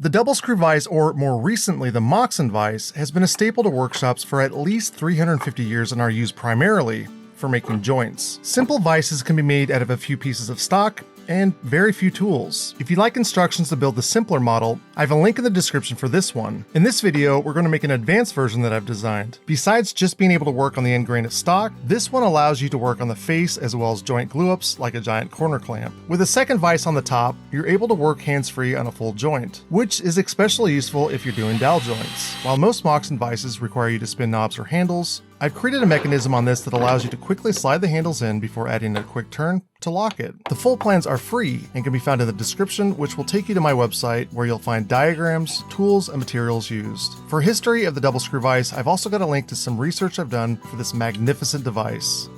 The double screw vise, or more recently the Moxon vise, has been a staple to workshops for at least 350 years and are used primarily for making joints. Simple vices can be made out of a few pieces of stock and very few tools. If you'd like instructions to build the simpler model, I have a link in the description for this one. In this video, we're going to make an advanced version that I've designed. Besides just being able to work on the end grain of stock, this one allows you to work on the face as well as joint glue-ups like a giant corner clamp. With a second vise on the top, you're able to work hands-free on a full joint, which is especially useful if you're doing dowel joints. While most Moxon vices require you to spin knobs or handles, I've created a mechanism on this that allows you to quickly slide the handles in before adding a quick turn to lock it. The full plans are free and can be found in the description, which will take you to my website where you'll find diagrams, tools, and materials used. For history of the double screw vise, I've also got a link to some research I've done for this magnificent device.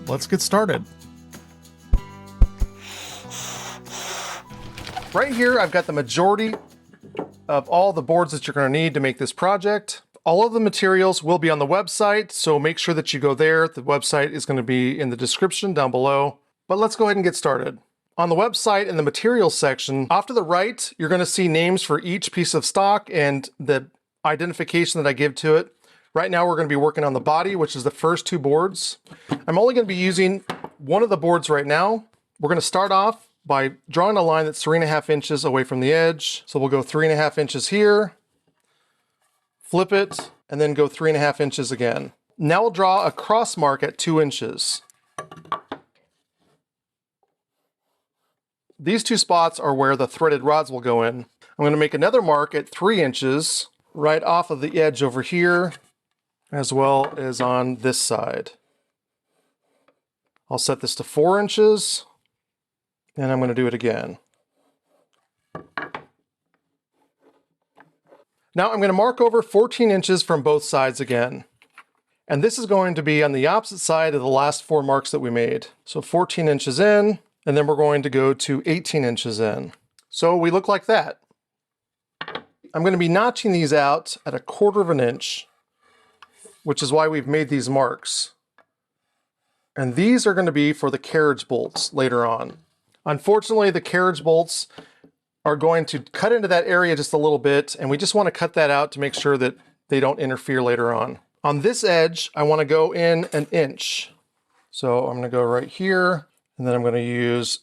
Let's get started. Right here, I've got the majority of all the boards that you're going to need to make this project. All of the materials will be on the website, so make sure that you go there. The website is going to be in the description down below. But let's go ahead and get started. On the website, in the materials section, off to the right, you're going to see names for each piece of stock and the identification that I give to it. Right now, we're going to be working on the body, which is the first two boards. I'm only going to be using one of the boards right now. We're going to start off by drawing a line that's 3.5 inches away from the edge. So we'll go 3.5 inches here. Flip it, and then go 3.5 inches again. Now we'll draw a cross mark at 2 inches. These two spots are where the threaded rods will go in. I'm going to make another mark at 3 inches right off of the edge over here, as well as on this side. I'll set this to 4 inches, and I'm going to do it again. Now I'm going to mark over 14 inches from both sides again. And this is going to be on the opposite side of the last 4 marks that we made. So 14 inches in, and then we're going to go to 18 inches in. So we look like that. I'm going to be notching these out at 1/4 inch, which is why we've made these marks. And these are going to be for the carriage bolts later on. Unfortunately, the carriage bolts are going to cut into that area just a little bit, and we just want to cut that out to make sure that they don't interfere later on. On this edge, I want to go in 1 inch. So I'm going to go right here, and then I'm going to use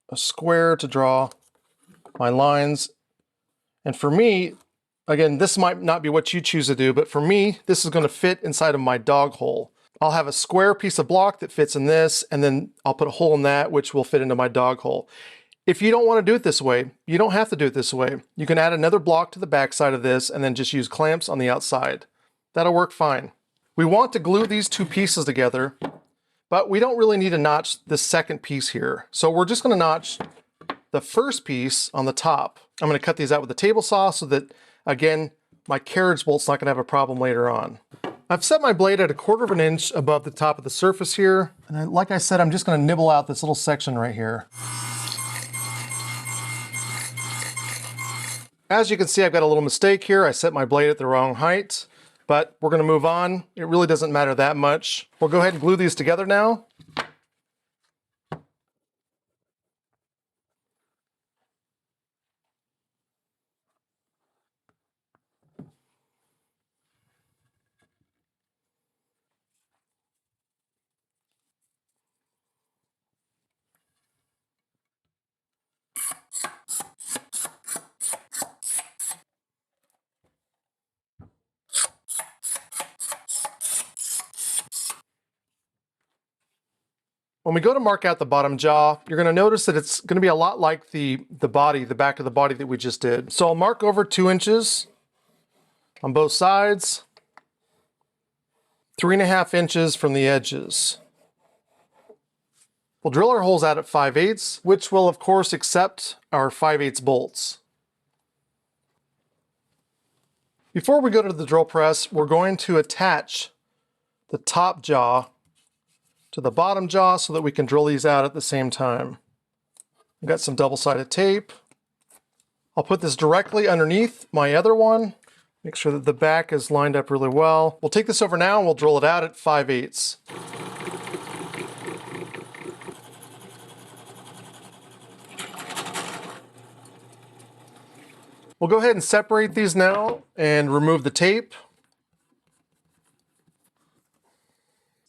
a square to draw my lines. And for me, again, this might not be what you choose to do, but for me, this is going to fit inside of my dog hole. I'll have a square piece of block that fits in this, and then I'll put a hole in that, which will fit into my dog hole. If you don't want to do it this way, you don't have to do it this way. You can add another block to the back side of this and then just use clamps on the outside. That'll work fine. We want to glue these two pieces together, but we don't really need to notch the second piece here. So we're just going to notch the first piece on the top. I'm going to cut these out with a table saw so that, again, my carriage bolt's not going to have a problem later on. I've set my blade at 1/4 inch above the top of the surface here. And like I said, I'm just going to nibble out this little section right here. As you can see, I've got a little mistake here. I set my blade at the wrong height, but we're going to move on. It really doesn't matter that much. We'll go ahead and glue these together now. When we go to mark out the bottom jaw, you're going to notice that it's going to be a lot like the body, the back of the body that we just did. So I'll mark over 2 inches on both sides, 3.5 inches from the edges. We'll drill our holes out at 5/8, which will of course accept our 5/8 bolts. Before we go to the drill press, we're going to attach the top jaw to the bottom jaw so that we can drill these out at the same time. I've got some double-sided tape. I'll put this directly underneath my other one. Make sure that the back is lined up really well. We'll take this over now and we'll drill it out at 5/8. We'll go ahead and separate these now and remove the tape.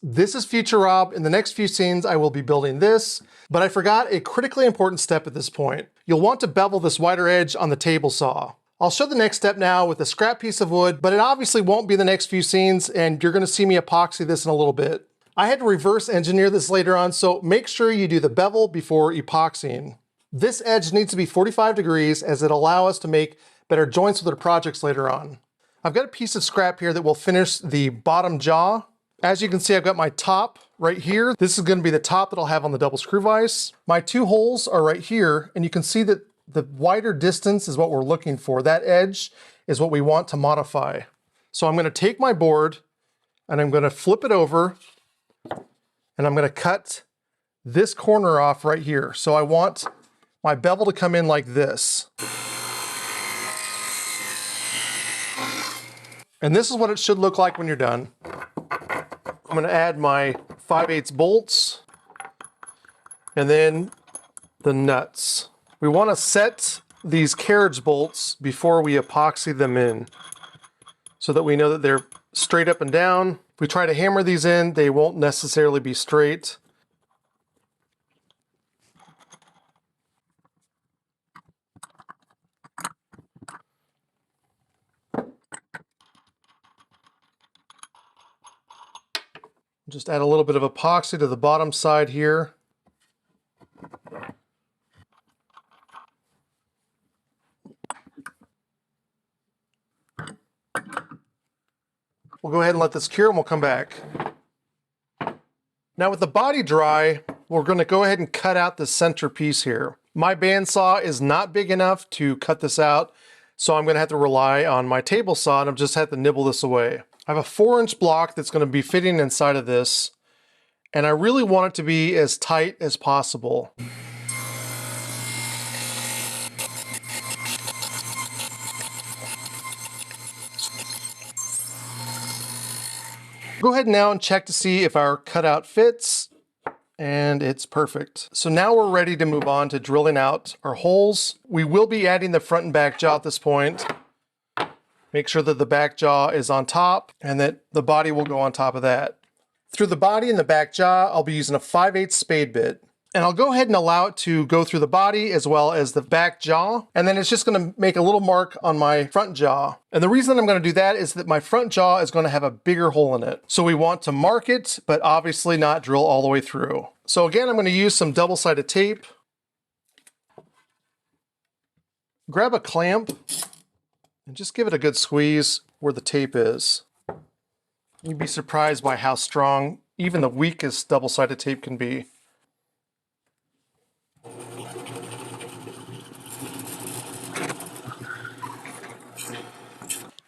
This is future Rob. In the next few scenes, I will be building this, but I forgot a critically important step at this point. You'll want to bevel this wider edge on the table saw. I'll show the next step now with a scrap piece of wood, but it obviously won't be the next few scenes, and you're gonna see me epoxy this in a little bit. I had to reverse engineer this later on, so make sure you do the bevel before epoxying. This edge needs to be 45 degrees as it'll allow us to make better joints with our projects later on. I've got a piece of scrap here that will finish the bottom jaw. As you can see, I've got my top right here. This is going to be the top that I'll have on the double screw vise. My two holes are right here, and you can see that the wider distance is what we're looking for. That edge is what we want to modify. So I'm going to take my board and I'm going to flip it over and I'm going to cut this corner off right here. So I want my bevel to come in like this. And this is what it should look like when you're done. I'm going to add my 5/8 bolts and then the nuts. We want to set these carriage bolts before we epoxy them in so that we know that they're straight up and down. If we try to hammer these in, they won't necessarily be straight. Just add a little bit of epoxy to the bottom side here. We'll go ahead and let this cure and we'll come back. Now with the body dry, we're going to go ahead and cut out the center piece here. My bandsaw is not big enough to cut this out, so I'm going to have to rely on my table saw and I'll just have to nibble this away. I have a 4-inch block that's going to be fitting inside of this, and I really want it to be as tight as possible. Go ahead now and check to see if our cutout fits, and it's perfect. So now we're ready to move on to drilling out our holes. We will be adding the front and back jaw at this point. Make sure that the back jaw is on top and that the body will go on top of that. Through the body and the back jaw, I'll be using a 5/8 spade bit. And I'll go ahead and allow it to go through the body as well as the back jaw. And then it's just gonna make a little mark on my front jaw. And the reason I'm gonna do that is that my front jaw is gonna have a bigger hole in it. So we want to mark it, but obviously not drill all the way through. So again, I'm gonna use some double-sided tape. Grab a clamp and just give it a good squeeze where the tape is. You'd be surprised by how strong even the weakest double-sided tape can be.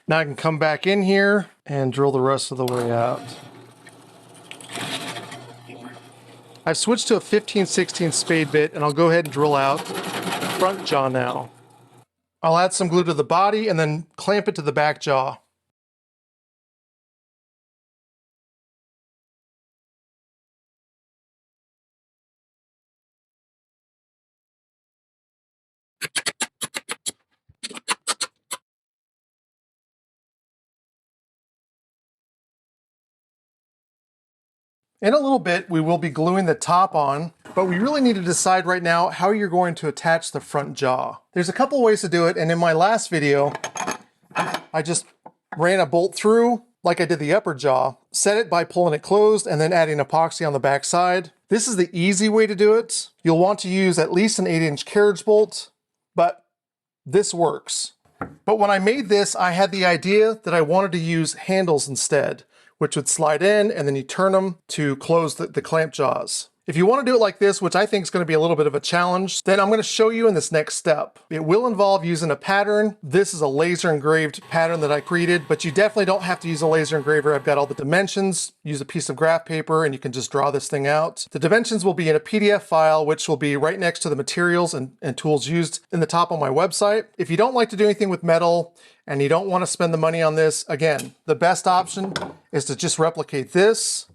Now I can come back in here and drill the rest of the way out. I've switched to a 15/16 spade bit and I'll go ahead and drill out the front jaw now. I'll add some glue to the body and then clamp it to the back jaw. In a little bit, we will be gluing the top on, but we really need to decide right now how you're going to attach the front jaw. There's a couple ways to do it, and in my last video, I just ran a bolt through like I did the upper jaw, set it by pulling it closed and then adding epoxy on the back side. This is the easy way to do it. You'll want to use at least an 8-inch carriage bolt, but this works. But when I made this, I had the idea that I wanted to use handles instead, which would slide in and then you turn them to close the clamp jaws. If you want to do it like this, which I think is going to be a little bit of a challenge, then I'm going to show you in this next step. It will involve using a pattern. This is a laser engraved pattern that I created, but you definitely don't have to use a laser engraver. I've got all the dimensions. Use a piece of graph paper and you can just draw this thing out. The dimensions will be in a PDF file, which will be right next to the materials and tools used in the top on my website. If you don't like to do anything with metal and you don't want to spend the money on this, again, the best option is to just replicate this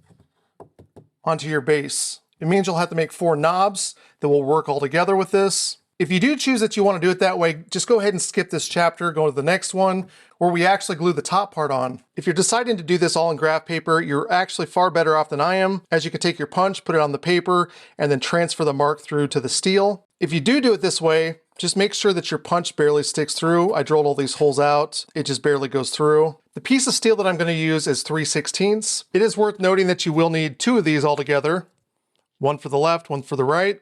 onto your base. It means you'll have to make 4 knobs that will work all together with this. If you do choose that you want to do it that way, just go ahead and skip this chapter, go to the next one, where we actually glue the top part on. If you're deciding to do this all in graph paper, you're actually far better off than I am, as you can take your punch, put it on the paper, and then transfer the mark through to the steel. If you do it this way, just make sure that your punch barely sticks through. I drilled all these holes out. It just barely goes through. The piece of steel that I'm going to use is 3/16. It is worth noting that you will need 2 of these altogether. One for the left, one for the right.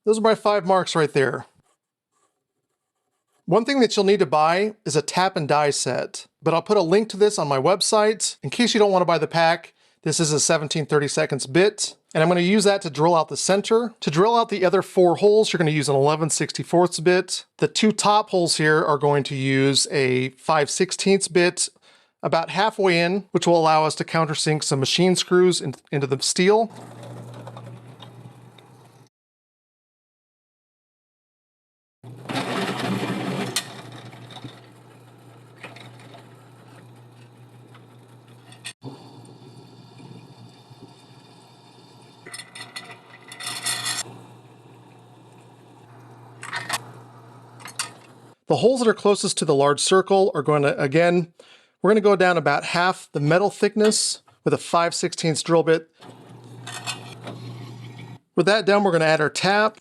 Those are my 5 marks right there. One thing that you'll need to buy is a tap and die set, but I'll put a link to this on my website. In case you don't want to buy the pack, this is a 17/32 bit, and I'm going to use that to drill out the center. To drill out the other 4 holes, you're going to use an 11/64 bit. The 2 top holes here are going to use a 5/16 bit, about halfway in, which will allow us to countersink some machine screws into the steel. The holes that are closest to the large circle are going to, again, we're going to go down about half the metal thickness with a 5/16 drill bit. With that done, we're going to add our tap.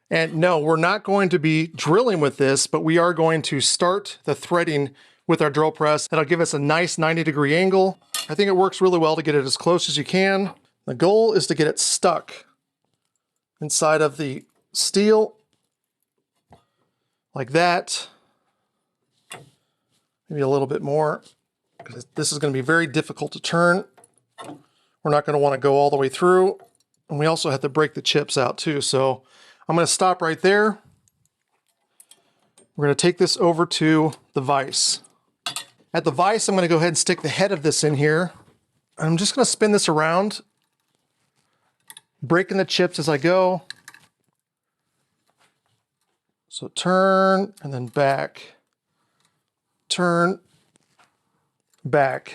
And no, we're not going to be drilling with this, but we are going to start the threading with our drill press. That'll give us a nice 90-degree angle. I think it works really well to get it as close as you can. The goal is to get it stuck inside of the steel, like that. Maybe a little bit more, because this is going to be very difficult to turn. We're not going to want to go all the way through. And we also have to break the chips out too. So I'm going to stop right there. We're going to take this over to the vise. At the vise, I'm going to go ahead and stick the head of this in here. I'm just going to spin this around, breaking the chips as I go. So turn and then back, turn, back.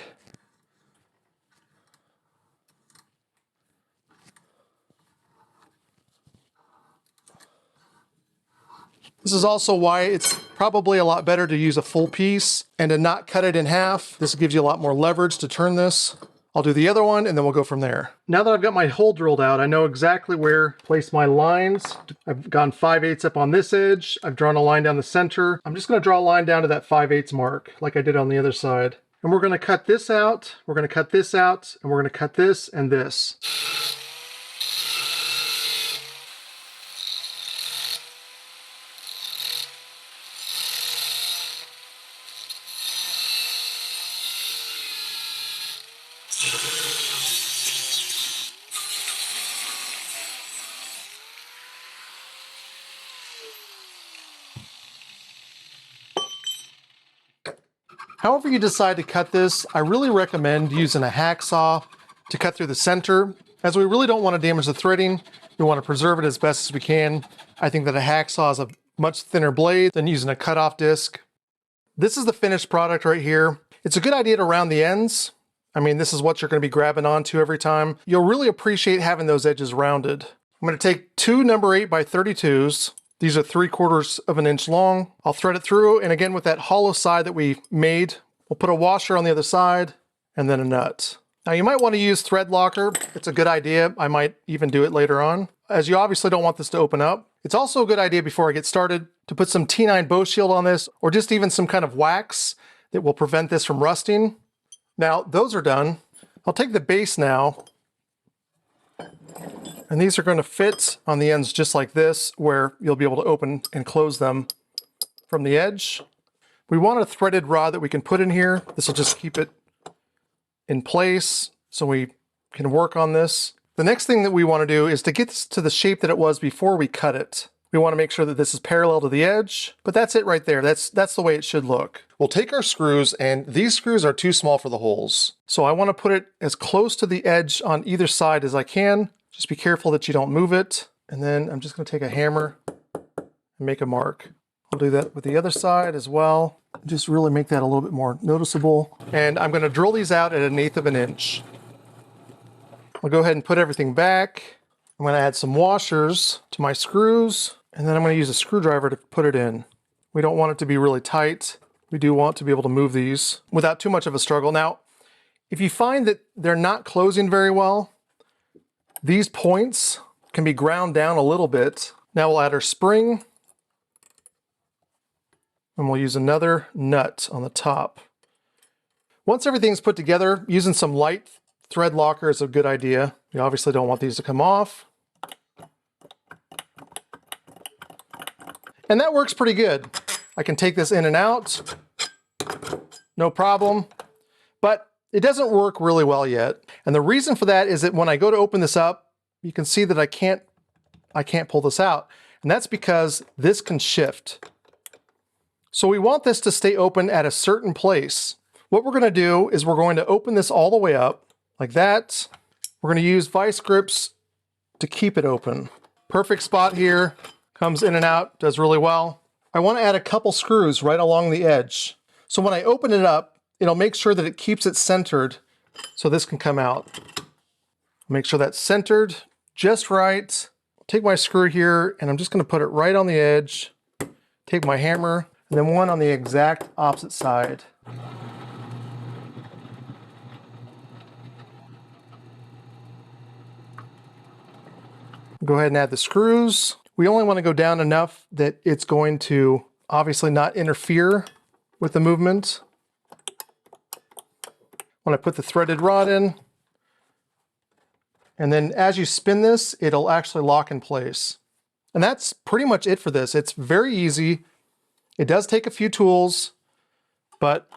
This is also why it's probably a lot better to use a full piece and to not cut it in half. This gives you a lot more leverage to turn this. I'll do the other one and then we'll go from there. Now that I've got my hole drilled out, I know exactly where to place my lines. I've gone 5/8 up on this edge. I've drawn a line down the center. I'm just going to draw a line down to that 5/8 mark like I did on the other side. And we're going to cut this out, we're going to cut this out, and we're going to cut this and this. However you decide to cut this, I really recommend using a hacksaw to cut through the center, as we really don't want to damage the threading. We want to preserve it as best as we can. I think that a hacksaw is a much thinner blade than using a cutoff disc. This is the finished product right here. It's a good idea to round the ends. I mean, this is what you're going to be grabbing onto every time. You'll really appreciate having those edges rounded. I'm going to take 2 number 8 by 32s. These are 3/4 of an inch long. I'll thread it through, and again with that hollow side that we made, we'll put a washer on the other side and then a nut. Now you might want to use thread locker. It's a good idea. I might even do it later on, as you obviously don't want this to open up. It's also a good idea before I get started to put some T9 bow shield on this, or just even some kind of wax that will prevent this from rusting. Now those are done. I'll take the base now, and these are going to fit on the ends just like this, where you'll be able to open and close them from the edge. We want a threaded rod that we can put in here. This will just keep it in place so we can work on this. The next thing that we want to do is to get this to the shape that it was before we cut it. We want to make sure that this is parallel to the edge, but that's it right there. That's the way it should look. We'll take our screws, and these screws are too small for the holes. So I want to put it as close to the edge on either side as I can. Just be careful that you don't move it. And then I'm just going to take a hammer and make a mark. I'll do that with the other side as well. Just really make that a little bit more noticeable. And I'm going to drill these out at 1/8 of an inch. I'll go ahead and put everything back. I'm going to add some washers to my screws, and then I'm going to use a screwdriver to put it in. We don't want it to be really tight. We do want to be able to move these without too much of a struggle. Now, if you find that they're not closing very well, these points can be ground down a little bit. Now we'll add our spring, and we'll use another nut on the top. Once everything's put together, using some light thread locker is a good idea. You obviously don't want these to come off. And that works pretty good. I can take this in and out, no problem. But it doesn't work really well yet. And the reason for that is that when I go to open this up, you can see that I can't pull this out. And that's because this can shift. So we want this to stay open at a certain place. What we're going to do is we're going to open this all the way up like that. We're going to use vice grips to keep it open. Perfect spot here. Comes in and out, does really well. I want to add a couple screws right along the edge. So when I open it up, it'll make sure that it keeps it centered so this can come out. Make sure that's centered just right. Take my screw here and I'm just going to put it right on the edge. Take my hammer and then one on the exact opposite side. Go ahead and add the screws. We only want to go down enough that it's going to obviously not interfere with the movement. When I put the threaded rod in, and then as you spin this, it'll actually lock in place. And that's pretty much it for this. It's very easy. It does take a few tools, but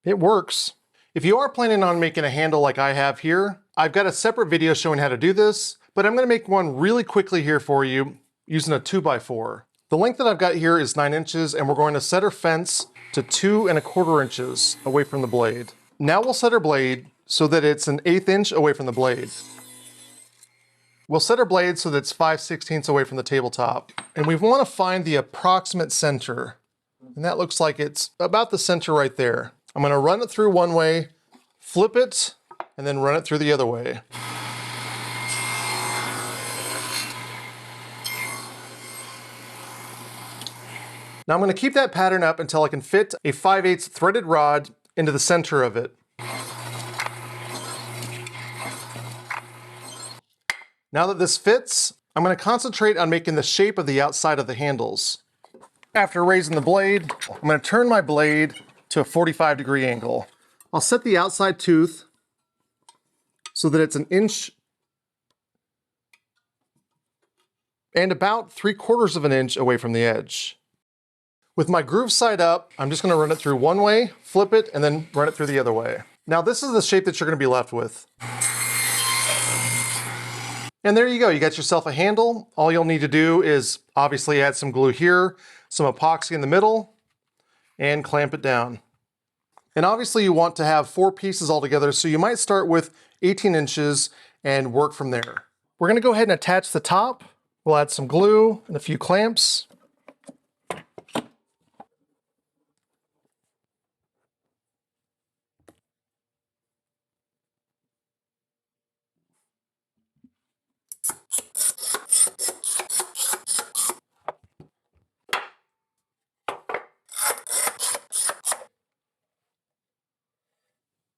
it works. If you are planning on making a handle like I have here, I've got a separate video showing how to do this, but I'm going to make one really quickly here for you using a 2x4. The length that I've got here is 9 inches, and we're going to set our fence to 2 1/4 inches away from the blade. Now we'll set our blade so that it's 1/8 inch away from the blade. We'll set our blade so that it's 5/16 away from the tabletop. And we want to find the approximate center. And that looks like it's about the center right there. I'm going to run it through one way, flip it, and then run it through the other way. Now I'm going to keep that pattern up until I can fit a 5/8 threaded rod into the center of it. Now that this fits, I'm going to concentrate on making the shape of the outside of the handles. After raising the blade, I'm going to turn my blade to a 45-degree angle. I'll set the outside tooth so that it's 1 inch and about 3/4 of an inch away from the edge. With my groove side up, I'm just going to run it through one way, flip it, and then run it through the other way. Now this is the shape that you're going to be left with. And there you go, you got yourself a handle. All you'll need to do is obviously add some glue here, some epoxy in the middle, and clamp it down. And obviously you want to have 4 pieces all together, so you might start with 18 inches and work from there. We're going to go ahead and attach the top. We'll add some glue and a few clamps.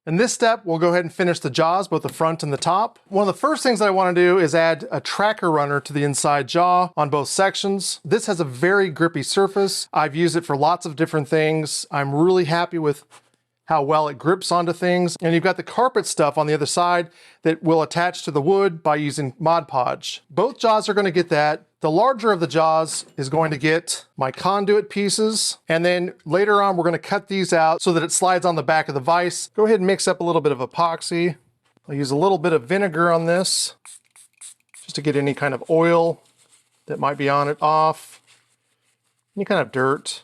In this step, we'll go ahead and finish the jaws, both the front and the top. One of the first things that I want to do is add a tracker runner to the inside jaw on both sections. This has a very grippy surface. I've used it for lots of different things. I'm really happy with how well it grips onto things. And you've got the carpet stuff on the other side that will attach to the wood by using Mod Podge. Both jaws are going to get that. The larger of the jaws is going to get my conduit pieces. And then later on, we're going to cut these out so that it slides on the back of the vise. Go ahead and mix up a little bit of epoxy. I'll use a little bit of vinegar on this just to get any kind of oil that might be on it off. Any kind of dirt.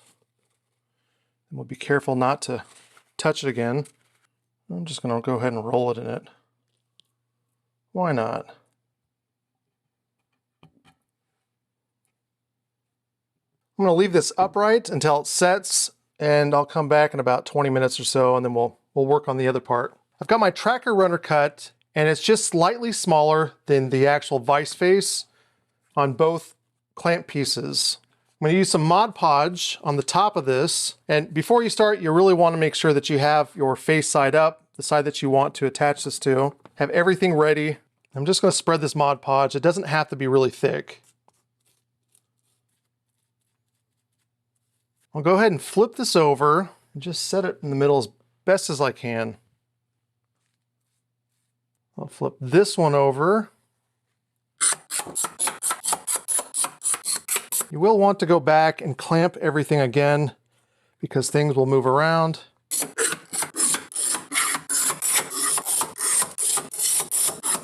And we'll be careful not to touch it again. I'm just going to go ahead and roll it in it. Why not? I'm going to leave this upright until it sets, and I'll come back in about 20 minutes or so, and then we'll work on the other part. I've got my tracker runner cut, and it's just slightly smaller than the actual vise face on both clamp pieces. I'm going to use some Mod Podge on the top of this, and before you start, you really want to make sure that you have your face side up, the side that you want to attach this to. Have everything ready. I'm just going to spread this Mod Podge. It doesn't have to be really thick. I'll go ahead and flip this over and just set it in the middle as best as I can. I'll flip this one over. You will want to go back and clamp everything again because things will move around.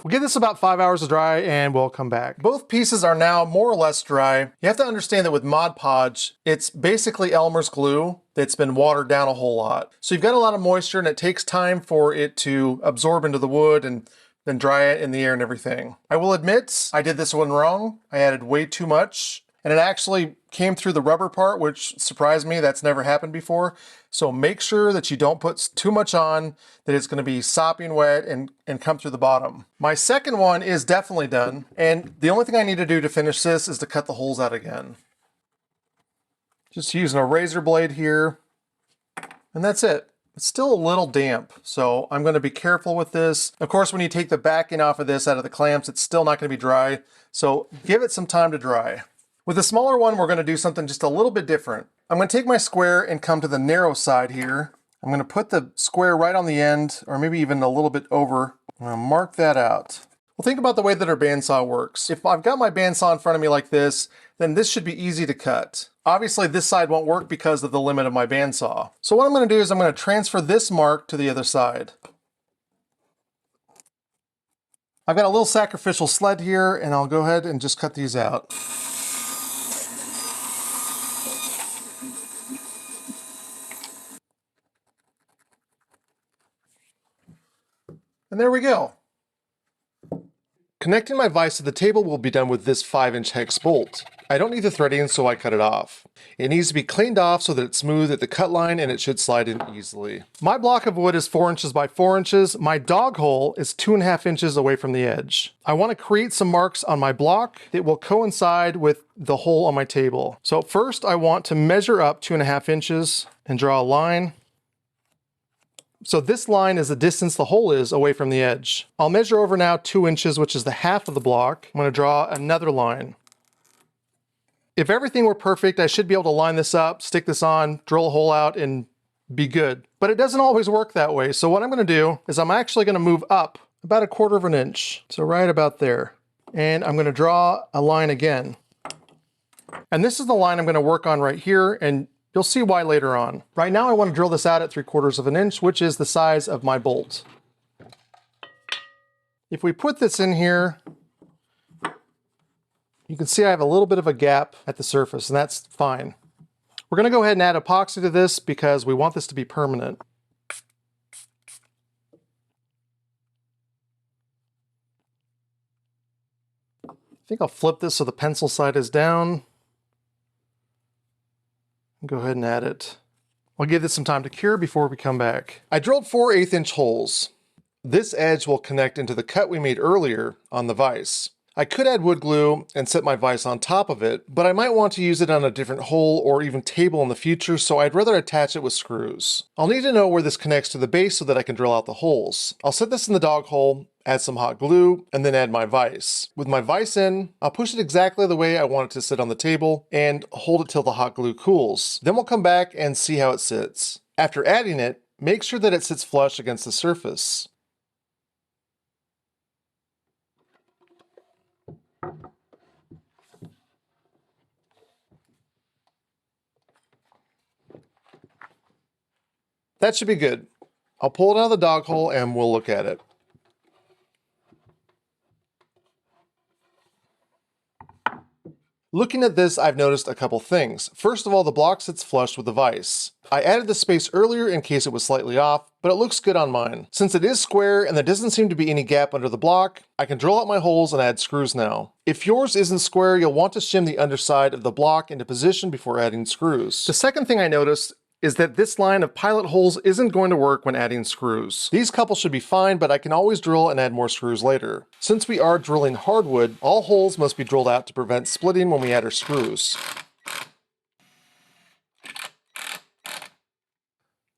We'll give this about 5 hours to dry and we'll come back. Both pieces are now more or less dry. You have to understand that with Mod Podge, it's basically Elmer's glue that's been watered down a whole lot. So you've got a lot of moisture and it takes time for it to absorb into the wood and then dry it in the air and everything. I will admit, I did this one wrong. I added way too much. And it actually came through the rubber part, which surprised me. That's never happened before. So make sure that you don't put too much on, that it's going to be sopping wet and come through the bottom. My second one is definitely done. And the only thing I need to do to finish this is to cut the holes out again. Just using a razor blade here. And that's it. It's still a little damp, so I'm going to be careful with this. Of course, when you take the backing off of this out of the clamps, it's still not going to be dry. So give it some time to dry. With the smaller one, we're going to do something just a little bit different. I'm going to take my square and come to the narrow side here. I'm going to put the square right on the end, or maybe even a little bit over. I'm going to mark that out. Well, think about the way that our bandsaw works. If I've got my bandsaw in front of me like this, then this should be easy to cut. Obviously, this side won't work because of the limit of my bandsaw. So what I'm going to do is I'm going to transfer this mark to the other side. I've got a little sacrificial sled here, and I'll go ahead and just cut these out. And there we go. Connecting my vise to the table will be done with this 5-inch hex bolt. I don't need the threading, so I cut it off. It needs to be cleaned off so that it's smooth at the cut line and it should slide in easily. My block of wood is 4 inches by 4 inches. My dog hole is 2.5 inches away from the edge. I want to create some marks on my block that will coincide with the hole on my table. So first I want to measure up 2.5 inches and draw a line. So this line is the distance the hole is away from the edge. I'll measure over now 2 inches, which is the half of the block. I'm going to draw another line. If everything were perfect, I should be able to line this up, stick this on, drill a hole out, and be good. But it doesn't always work that way. So what I'm going to do is I'm actually going to move up about 1/4 inch. So right about there. And I'm going to draw a line again. And this is the line I'm going to work on right here, and you'll see why later on. Right now I want to drill this out at 3/4 inch, which is the size of my bolt. If we put this in here, you can see I have a little bit of a gap at the surface, and that's fine. We're going to go ahead and add epoxy to this because we want this to be permanent. I think I'll flip this so the pencil side is down. Go ahead and add it. I'll give this some time to cure before we come back. I drilled 4 1/8-inch holes. This edge will connect into the cut we made earlier on the vise. I could add wood glue and set my vise on top of it, but I might want to use it on a different hole or even table in the future, so I'd rather attach it with screws. I'll need to know where this connects to the base so that I can drill out the holes. I'll set this in the dog hole, add some hot glue, and then add my vise. With my vise in, I'll push it exactly the way I want it to sit on the table and hold it till the hot glue cools. Then we'll come back and see how it sits. After adding it, make sure that it sits flush against the surface. That should be good. I'll pull it out of the dog hole and we'll look at it. Looking at this, I've noticed a couple things. First of all, the block sits flush with the vise. I added the space earlier in case it was slightly off, but it looks good on mine. Since it is square and there doesn't seem to be any gap under the block, I can drill out my holes and add screws now. If yours isn't square, you'll want to shim the underside of the block into position before adding screws. The second thing I noticed is that this line of pilot holes isn't going to work when adding screws. These couple should be fine, but I can always drill and add more screws later. Since we are drilling hardwood, all holes must be drilled out to prevent splitting when we add our screws.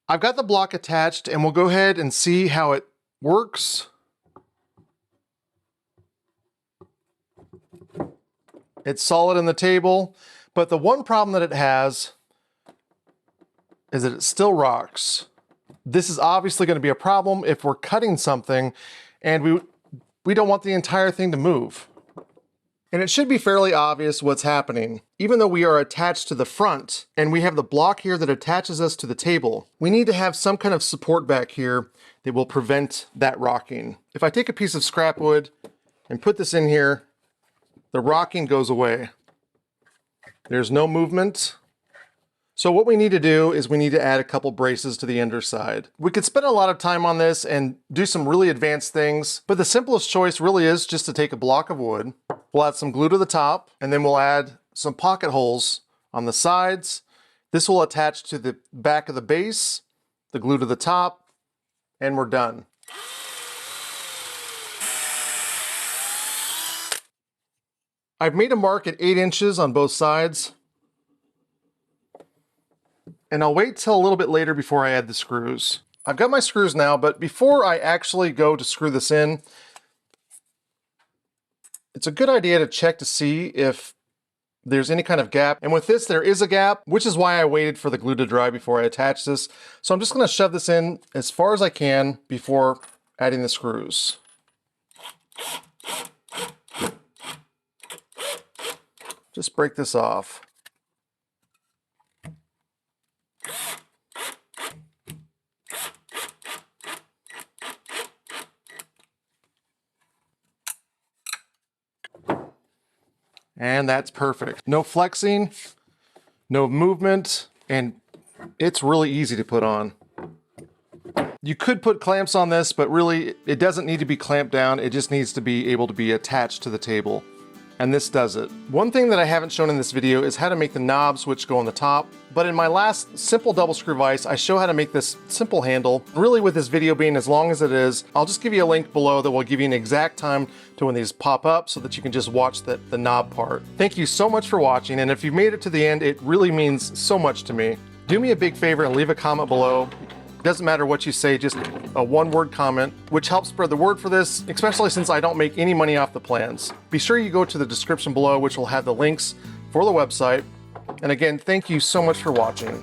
I've got the block attached, and we'll go ahead and see how it works. It's solid in the table, but the one problem that it has is that it still rocks. This is obviously going to be a problem if we're cutting something and we don't want the entire thing to move. And it should be fairly obvious what's happening. Even though we are attached to the front and we have the block here that attaches us to the table, we need to have some kind of support back here that will prevent that rocking. If I take a piece of scrap wood and put this in here, the rocking goes away. There's no movement. So what we need to do is we need to add a couple braces to the underside. We could spend a lot of time on this and do some really advanced things, but the simplest choice really is just to take a block of wood. We'll add some glue to the top, and then we'll add some pocket holes on the sides. This will attach to the back of the base, the glue to the top, and we're done. I've made a mark at 8 inches on both sides. And I'll wait till a little bit later before I add the screws. I've got my screws now, but before I actually go to screw this in, it's a good idea to check to see if there's any kind of gap. And with this, there is a gap, which is why I waited for the glue to dry before I attach this. So I'm just gonna shove this in as far as I can before adding the screws. Just break this off. And that's perfect. No flexing, no movement, and it's really easy to put on. You could put clamps on this, but really it doesn't need to be clamped down. It just needs to be able to be attached to the table. And this does it. One thing that I haven't shown in this video is how to make the knobs which go on the top. But in my last simple double screw vise, I show how to make this simple handle. Really, with this video being as long as it is, I'll just give you a link below that will give you an exact time to when these pop up so that you can just watch the knob part. Thank you so much for watching, and if you've made it to the end, it really means so much to me. Do me a big favor and leave a comment below. Doesn't matter what you say, just a one-word comment, which helps spread the word for this, especially since I don't make any money off the plans. Be sure you go to the description below, which will have the links for the website. And again, thank you so much for watching.